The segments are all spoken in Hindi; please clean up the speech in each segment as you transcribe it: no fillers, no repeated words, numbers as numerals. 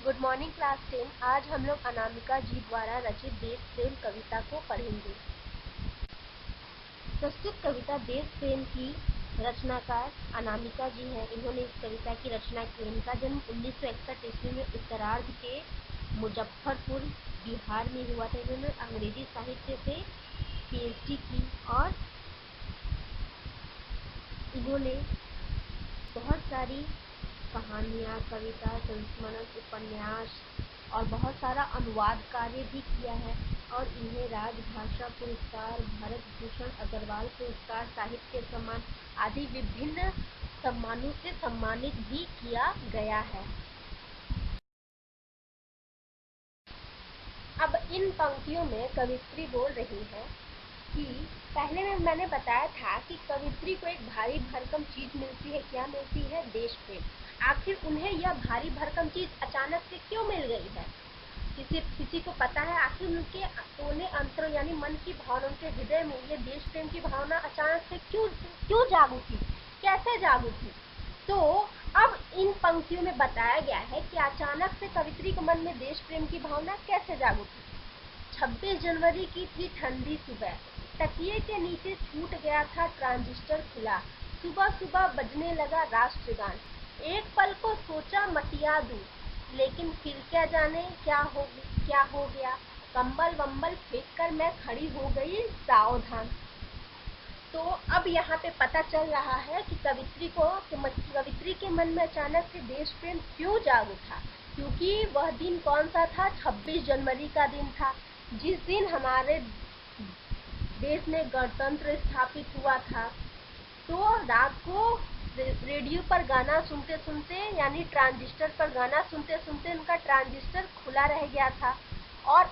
Good morning class 10। आज हम लोग अनामिका जी द्वारा रचित देश प्रेम कविता को पढ़ेंगे। प्रस्तुत कविता देश प्रेम की रचनाकार अनामिका जी हैं। इन्होंने इस कविता की रचना की। इनका जन्म 1961 ईस्वी में उत्तरार्ध के मुजफ्फरपुर बिहार में हुआ था। इन्होंने अंग्रेजी साहित्य से PhD की और इन्होंने बहुत सारी कहानियाँ, कविता, संस्मरण, उपन्यास और बहुत सारा अनुवाद कार्य भी किया है और इन्हें राजभाषा पुरस्कार, भारत भूषण अग्रवाल पुरस्कार, साहित्य सम्मान आदि विभिन्न सम्मानों से सम्मानित भी किया गया है। अब इन पंक्तियों में कवित्री बोल रही है कि पहले में मैंने बताया था कि कवित्री को एक भारी भरकम चीज मिलती है। क्या मिलती है? देश प्रेम। आखिर उन्हें यह भारी भरकम चीज अचानक से क्यों मिल गई है? किसी को पता है आखिर उनके कोने अंतर यानी मन की भावना, उनके हृदय में ये देश प्रेम की भावना अचानक से क्यों जाग उठी, कैसे जाग उठी? तो अब इन पंक्तियों में बताया गया है कि अचानक से कवित्री के मन में देश प्रेम की भावना कैसे जाग उठी। 26 जनवरी की थी ठंडी सुबह, तकिए के नीचे छूट गया था ट्रांजिस्टर खुला, सुबह सुबह बजने लगा राष्ट्रगान। एक पल को सोचा मटिया दूं, लेकिन फिर क्या जाने क्या हो गया, कंबल वंबल फेंक कर मैं खड़ी हो गई सावधान। तो अब यहाँ पे पता चल रहा है कि कवित्री के मन में अचानक से देश प्रेम क्यों जाग उठा, क्योंकि वह दिन कौन सा था? 26 जनवरी का दिन था, जिस दिन हमारे देश में गणतंत्र स्थापित हुआ था। तो रात को रेडियो पर गाना सुनते सुनते यानी ट्रांजिस्टर पर गाना सुनते सुनते उनका ट्रांजिस्टर खुला रह गया था और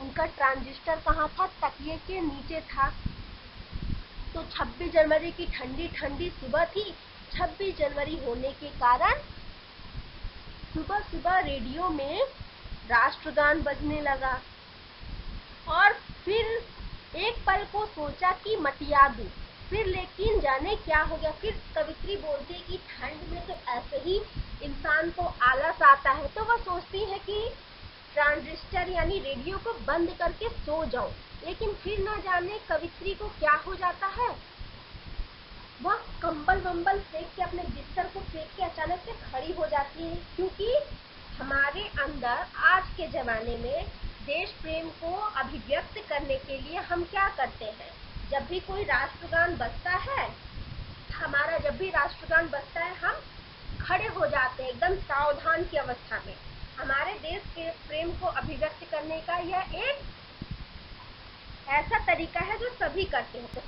उनका ट्रांजिस्टर कहाँ था? तकिए के नीचे था। तो 26 जनवरी की ठंडी ठंडी सुबह थी। 26 जनवरी होने के कारण सुबह सुबह रेडियो में राष्ट्रगान बजने लगा और फिर एक पल को सोचा कि मटिया दूं, फिर लेकिन जाने क्या हो गया। फिर कवित्री बोलती है कि ठंड में तो ऐसे ही इंसान को आलस आता है, तो वह सोचती है कि ट्रांजिस्टर यानी रेडियो को बंद करके सो जाऊं, लेकिन फिर न जाने कवित्री को क्या हो जाता है। वह कंबल वंबल फेंक के, अपने बिस्तर को फेंक के अचानक से खड़ी हो जाती है, क्योंकि हमारे अंदर आज के जमाने में देश प्रेम को अभिव्यक्त करने के लिए हम क्या करते हैं? जब भी कोई राष्ट्रगान बजता है, हम खड़े हो जाते हैं एकदम सावधान की अवस्था में। हमारे देश के प्रेम को अभिव्यक्त करने का यह एक ऐसा तरीका है जो सभी करते हैं।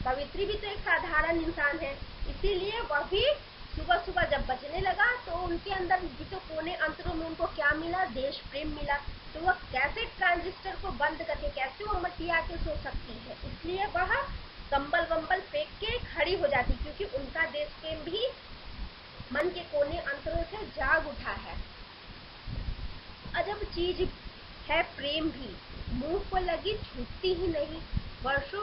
कवित्री भी तो एक साधारण इंसान है, इसीलिए वह भी सुबह सुबह जब बजने लगा तो उनके अंदर भी तो कोने अंतरों में उनको क्या मिला? देश प्रेम मिला। तो वह कैसे ट्रांजिस्टर को बंद करके, कैसे वो मटिया के सो सकती है? इसलिए वह कंबल वंबल फेंक के खड़ी हो जाती, क्योंकि उनका देश प्रेम भी मन के कोने अंतरों से जाग उठा है। अजब चीज है प्रेम भी, मुंह को लगी छूटती ही नहीं। वर्षों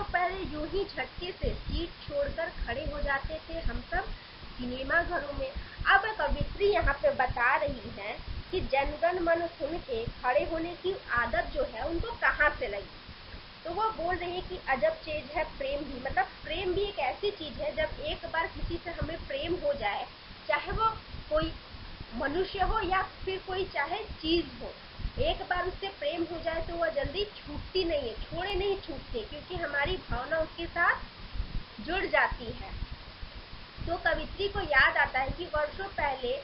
पहले यूं ही झटके से सीट छोड़कर खड़े हो जाते थे हम सब सिनेमा घरों में। अब कवित्री यहाँ पे बता रही है कि जनगण मन सुन के खड़े होने की आदत जो है उनको कहाँ से लगी। तो वो बोल रही है कि अजब चीज है प्रेम भी, मतलब प्रेम भी एक ऐसी चीज है, जब एक बार किसी से हमें प्रेम हो जाए, चाहे वो कोई मनुष्य हो या फिर कोई चाहे चीज हो, एक बार उससे प्रेम हो जाए तो वह जल्दी छूटती नहीं है, छोड़े नहीं छूटते, क्योंकि हमारी भावना उसके साथ जुड़ जाती है। तो कवित्री को याद आता है कि वर्षों पहले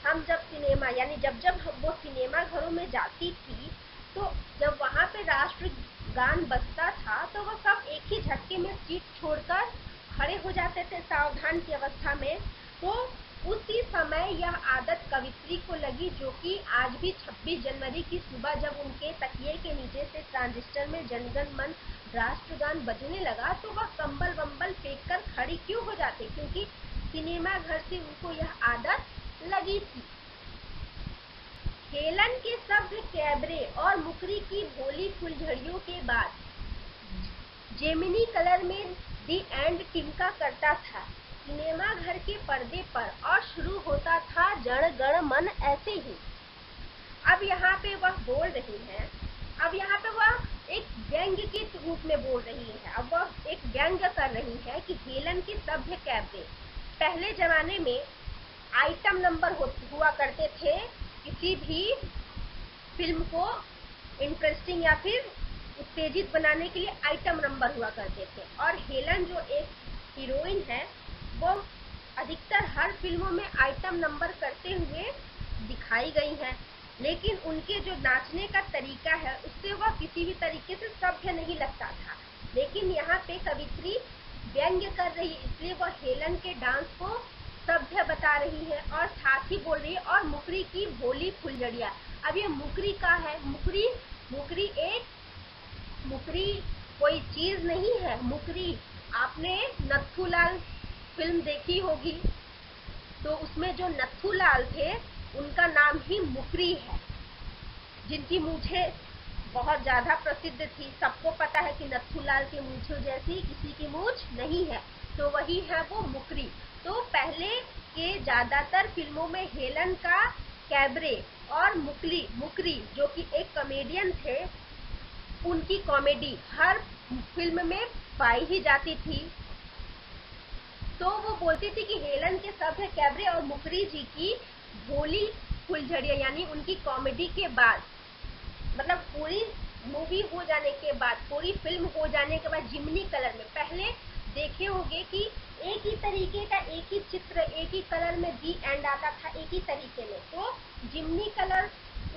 हम जब सिनेमा यानी जब वो सिनेमा घरों में जाती थी, तो जब वहाँ पे राष्ट्र गान बजता था तो वो सब एक ही झटके में सीट छोड़कर खड़े हो जाते थे सावधान की अवस्था में। तो उसी समय यह आदत कवित्री को लगी, जो कि आज भी 26 जनवरी की सुबह जब उनके तकिए के नीचे से ट्रांजिस्टर में जनगण मन राष्ट्रगान बजने लगा तो वह कंबल वंबल फेंक कर खड़ी क्यों हो जाते? क्योंकि सिनेमा घर से उनको यह आदत लगी थी। हेलन के सभ्य कैबरे और मुकरी की भोली फुलझड़ियों के बाद जेमिनी कलर में दी एंड टिमका करता था, सिनेमा घर के पर्दे पर और शुरू होता था जण गण मन ऐसे ही। अब यहाँ पे वह बोल रही हैं, अब यहाँ पे वह एक व्यंग के रूप में बोल रही है। अब वह एक व्यंग कर रही है कि हेलन के सभ्य कैबरे पहले जमाने में आइटम नंबर हुआ करते थे। किसी भी फिल्म को इंटरेस्टिंग या फिर उत्तेजित बनाने के लिए आइटम नंबर हुआ करते थे, और हेलन जो एक हीरोइन है वो अधिकतर हर फिल्मों में आइटम नंबर करते हुए दिखाई गई है, लेकिन उनके जो नाचने का तरीका है उससे वह किसी भी तरीके से सभ्य नहीं लगता था। लेकिन यहाँ पे कवित्री व्यंग्य कर रही है, इसलिए वह हेलन के डांस को सभ्य बता रही है और साथ ही बोल रही है और मुकरी की भोली फुलझड़िया। अब ये मुकरी का है, मुकरी कोई चीज नहीं है। मुकरी, आपने नथुलाल फिल्म देखी होगी, तो उसमें जो नथुलाल थे उनका नाम ही मुकरी है, जिनकी मूछें बहुत ज्यादा प्रसिद्ध थी। सबको पता है कि नथुलाल की मूछों जैसी किसी की मूछ नहीं है, तो वही है वो मुकरी। तो पहले के ज्यादातर फिल्मों में हेलन का कैबरे और मुकरी जो कि एक कॉमेडियन थे, उनकी कॉमेडी हर फिल्म में पाई ही जाती थी। तो वो बोलती थी कि हेलन के सभ्य कैबरे और मुकरी जी की भोली फुलझड़िया, यानी उनकी कॉमेडी के बाद, मतलब पूरी मूवी हो जाने के बाद, पूरी फिल्म हो जाने के बाद जिम्नी कलर में, पहले देखे होंगे कि एक ही तरीके का एक ही चित्र एक ही कलर में दी एंड आता था एक ही तरीके में। तो जिम्नी कलर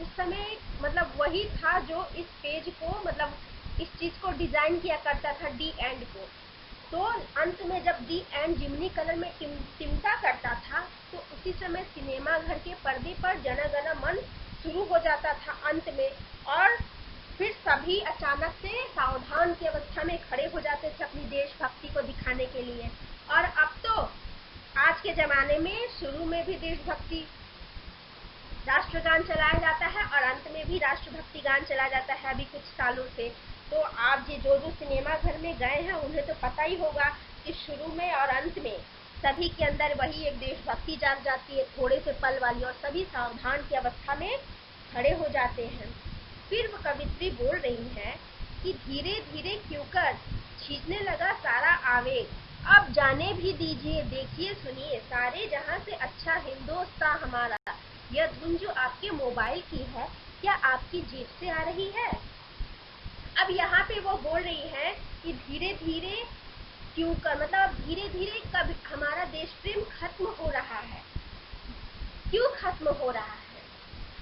उस समय मतलब वही था जो इस पेज को, मतलब इस चीज को डिजाइन किया करता था, डी एंड को। तो अंत में जब दी एंड जिम्नी कलर में टिमटा करता था, तो उसी समय सिनेमा घर के पर्दे पर जन गण मन शुरू हो जाता था अंत में, और फिर सभी अचानक से सावधान की अवस्था में खड़े हो जाते थे अपनी देशभक्ति को दिखाने के लिए। और अब तो आज के जमाने में शुरू में भी देशभक्ति राष्ट्रगान चलाया जाता है और अंत में भी राष्ट्रभक्ति गान चला जाता है अभी कुछ सालों से। तो आप जो सिनेमा घर में गए हैं उन्हें तो पता ही होगा कि शुरू में और अंत में सभी के अंदर वही एक देशभक्ति जाग जाती है, थोड़े से पल वाली, और सभी सावधान की अवस्था में खड़े हो जाते हैं। फिर वो कवित्री बोल रही है कि धीरे धीरे क्यों कर खींचने लगा सारा आवेग, अब जाने भी दीजिए, देखिए सुनिए सारे जहां से अच्छा हिंदुस्तान हमारा। यह धुन जो आपके मोबाइल की है क्या आपकी जेब से आ रही है? अब यहाँ पे वो बोल रही है कि धीरे धीरे क्यों कर, मतलब धीरे धीरे कब हमारा देश प्रेम खत्म हो रहा है। क्यों खत्म हो रहा है?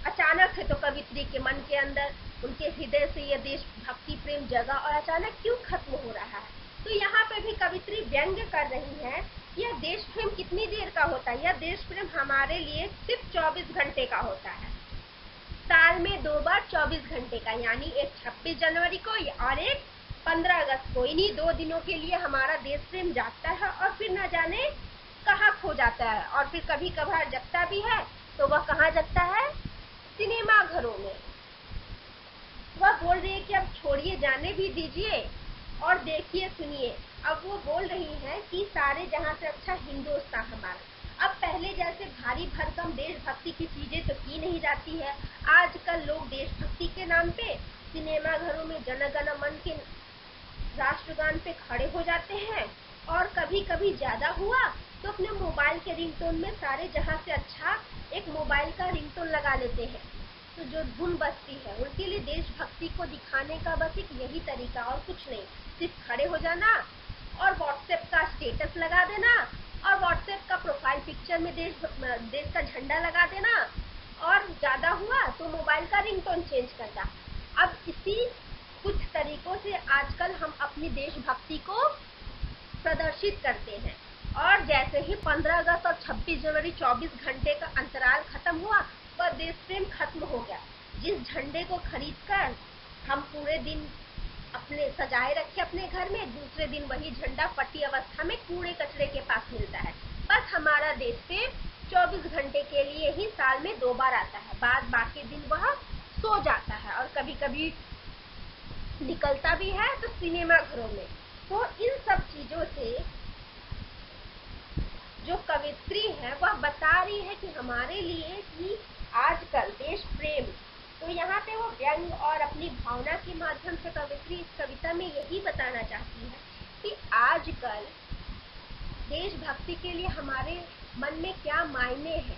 अचानक से तो कवित्री के मन के अंदर, उनके हृदय से यह देशभक्ति प्रेम जगा, और अचानक क्यों खत्म हो रहा है? तो यहाँ पे भी कवित्री व्यंग्य कर रही है। यह देश प्रेम कितनी देर का होता है? यह देश प्रेम हमारे लिए सिर्फ 24 घंटे का होता है, साल में 2 बार 24 घंटे का, यानी एक 26 जनवरी को और एक 15 अगस्त को। इन्हीं 2 दिनों के लिए हमारा देश प्रेम जागता है और फिर न जाने कहाँ खो जाता है, और फिर कभी कभार जगता भी है तो वह कहाँ जगता है? सिनेमा घरों में। वह बोल रही है कि अब छोड़िए, जाने भी दीजिए और देखिए सुनिए। अब वो बोल रही है कि सारे जहां से अच्छा हिंदुस्तान हमारा। अब पहले जैसे भारी भरकम देशभक्ति की चीजें तो की नहीं जाती है। आजकल लोग देशभक्ति के नाम पे सिनेमा घरों में जन गण मन के राष्ट्रगान पे खड़े हो जाते हैं, और कभी कभी ज्यादा हुआ तो अपने मोबाइल के रिंगटोन में सारे जहां से अच्छा एक मोबाइल का रिंगटोन लगा लेते हैं। तो जो धुन बजती है उनके लिए देशभक्ति को दिखाने का बस एक यही तरीका, और कुछ नहीं, सिर्फ खड़े हो जाना और व्हाट्सएप का स्टेटस लगा देना, और व्हाट्सएप का प्रोफाइल पिक्चर में देश का झंडा लगा देना, और ज्यादा हुआ तो मोबाइल का रिंगटोन चेंज करना। अब इसी कुछ तरीकों से आजकल हम अपनी देशभक्ति को प्रदर्शित करते हैं। और जैसे ही 15 अगस्त और 26 जनवरी 24 घंटे का अंतराल खत्म हुआ, वह देश प्रेम खत्म हो गया। जिस झंडे को खरीदकर हम पूरे दिन अपने सजाए रखे अपने घर में, दूसरे दिन वही झंडा फटी अवस्था में कूड़े कचरे के पास मिलता है। बस हमारा देश प्रेम 24 घंटे के लिए ही साल में 2 बार आता है, बाद बाकी दिन वह सो जाता है, और कभी कभी निकलता भी है तो सिनेमा घरों में। तो इन सब चीजों से जो कवित्री है वह बता रही है कि हमारे लिए कि आजकल देश प्रेम, तो यहाँ पे वो व्यंग और अपनी भावना के माध्यम से कवित्री इस कविता में यही बताना चाहती है कि आजकल देशभक्ति के लिए हमारे मन में क्या मायने हैं,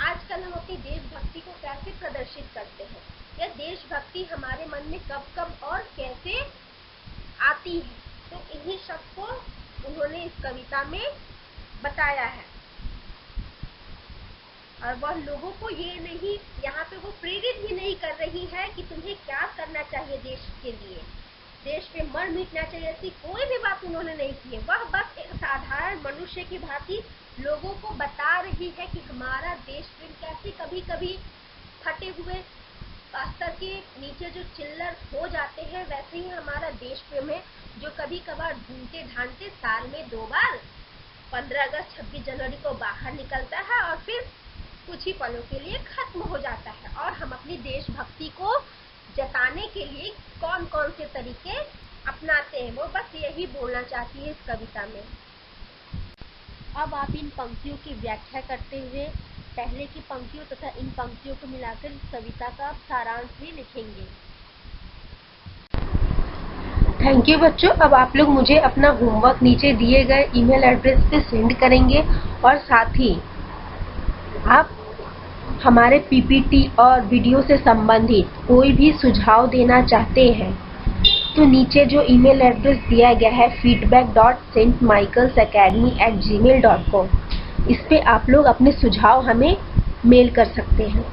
आजकल हम अपनी देशभक्ति को कैसे प्रदर्शित करते हैं, या देशभक्ति हमारे मन में कब कब और कैसे आती है। तो इन्हीं सब को उन्होंने इस कविता में बताया है। और वह लोगों को ये नहीं, यहाँ पे वो प्रेरित भी नहीं कर रही है कि तुम्हें क्या करना चाहिए देश के लिए, देश पे मर मिटना चाहिए, ऐसी कोई भी बात उन्होंने नहीं की है। वह बस एक साधारण मनुष्य की भांति लोगों को बता रही है कि हमारा देश प्रेम कैसे कभी कभी फटे हुए स्तर के नीचे जो चिल्लर हो जाते हैं, वैसे ही हमारा देश प्रेम है जो कभी कभार ढूंढते ढांढते साल में 2 बार 15 अगस्त 26 जनवरी को बाहर निकलता है और फिर कुछ ही पलों के लिए खत्म हो जाता है। और हम अपनी देशभक्ति को जताने के लिए कौन कौन से तरीके अपनाते हैं, वो बस यही बोलना चाहती है इस कविता में। अब आप इन पंक्तियों की व्याख्या करते हुए पहले की पंक्तियों तथा इन पंक्तियों को मिलाकर इस कविता का सारांश भी लिखेंगे। थैंक यू बच्चों। अब आप लोग मुझे अपना होमवर्क नीचे दिए गए ईमेल एड्रेस पे सेंड करेंगे और साथ ही आप हमारे पीपीटी और वीडियो से संबंधित कोई भी सुझाव देना चाहते हैं तो नीचे जो ईमेल एड्रेस दिया गया है feedback.stmichaelsacademy@gmail.com, इस पे आप लोग अपने सुझाव हमें मेल कर सकते हैं।